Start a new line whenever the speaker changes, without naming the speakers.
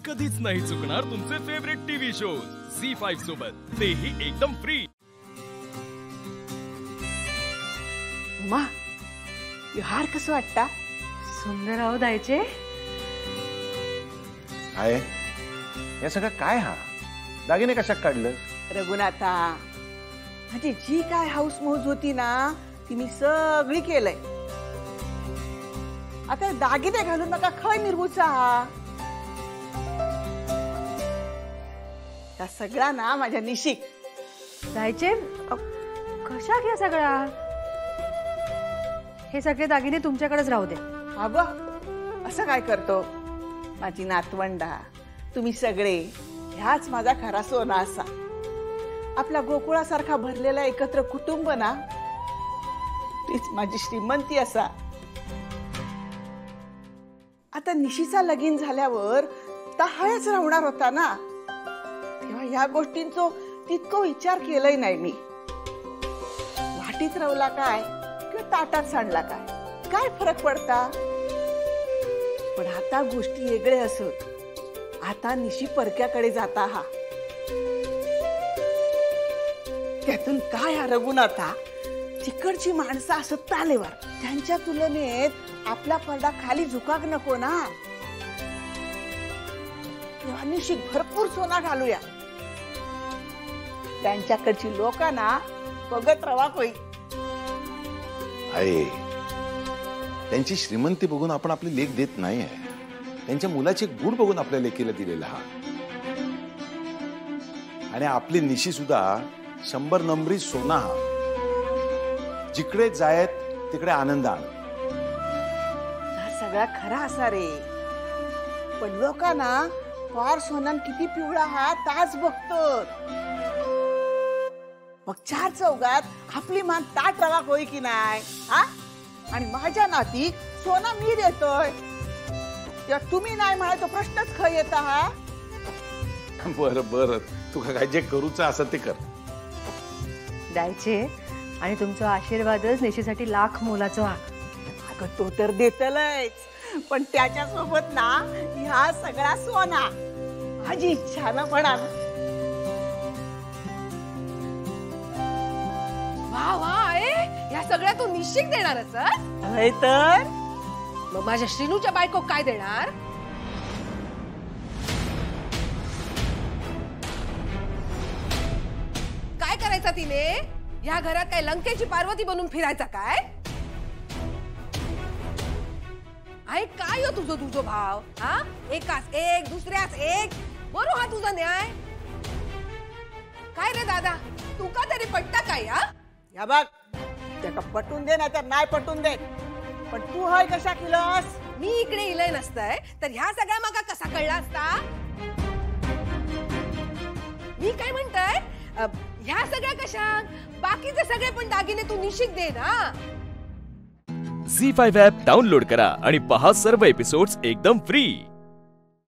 कधीच नाही चुकणार तुमचे फेवरेट टीव्ही शोज झी5 सोबत, तेही एकदम फ्री।
उमा, हे हार कसं वाटता?
सुंदर आहो द्यायचे।
काय या सगळं काय हा दागिने कशात काढलं?
रघुनाथा, माझी जी काय हाऊस मौज होती ना ती मी सगळी केलंय। आता दागिने घालून नका खय निर्मूचा हा। त्या सगळा ना माझ्या निशिक
द्यायचे। कशा घ्या सगळा? हे सगळे दागिने तुमच्याकडेच राहू दे।
अगं असं काय करतो? माझी नातवंडा तुम्ही सगळे ह्याच माझा खरा सोना असा। आपल्या गोकुळासारखा भरलेला एकत्र कुटुंब ना तीच माझी श्रीमंती असा। आता निशीचा लगीन झाल्यावर तहायच राहणार होता ना, तेव्हा ह्या गोष्टींचा तितकं विचार केलाय नाही मी। वाटीत रवला काय किंवा ताटात सांडला काय फरक पडता? पण आता गोष्टी वेगळे असत। आता निशी परक्याकडे जाता हा, त्यातून काय हा रघुनाथा, तिकडची माणसं असत तालेवर, त्यांच्या तुलनेत आपला पडदा खाली झुकाक नको ना। तेव्हा निशी भरपूर सोना घालूया, त्यांच्याकडची लोकांना बघत रवा होई।
आहे त्यांची श्रीमंती बघून आपण आपली लेख देत नाही आहे, त्यांच्या मुलाचे गुण बघून आपल्या लेकीला दिलेला हा। आणि आपली निशी सुद्धा 100 नंबरी सोना हा, जिकडे जायत तिकडे आनंद आण।
हा सगळा खरा असा रे, पण लोकांना फार सोनान किती पिवळा हा ताच बघतो। मग 4 चौघात आपली मान ताट रवा होई की नाही हा? आणि माझ्या नाती सोना मी देतोय, तेव्हा तुम्ही नाही म्हणा तो प्रश्नच खय येत हा।
बर बर, तुका काय जे करूच असं ते कर।
द्यायचे आणि तुमचा आशीर्वादच निशीसाठी लाख मोलाचा हा।
अगं तो तर देतलच, पण त्याच्यासोबत ना ह्या सगळा सोना माझी इच्छा ना म्हणा।
वा वा, या सगळ्या तू निश्चित देणारच?
होय तर
मग माझ्या श्रीनूच्या बायको काय देणार? काय करायचं तिने? या घरात काय लंकेची पार्वती बनून फिरायचा काय? आहे काय हो तुझो भाव हा? एकाच एक दुसऱ्याच एक, बरो हा तुझा न्याय? काय रे दादा, तुका तरी पटता काय?
या बघ, त्याला पटून दे नाही तर नाही पटून दे, पण तू हाय कशा केलंस?
मी इकडे इलय नसतंय तर ह्या सगळ्या मागा कसा कळला असता? मी काय म्हणताय, ह्या सगळ्या कशा? बाकीचे सगळे पण दागिने तू निश्चित दे ना।
झी5 ॲप डाउनलोड करा आणि पहा सर्व एपिसोड्स एकदम फ्री।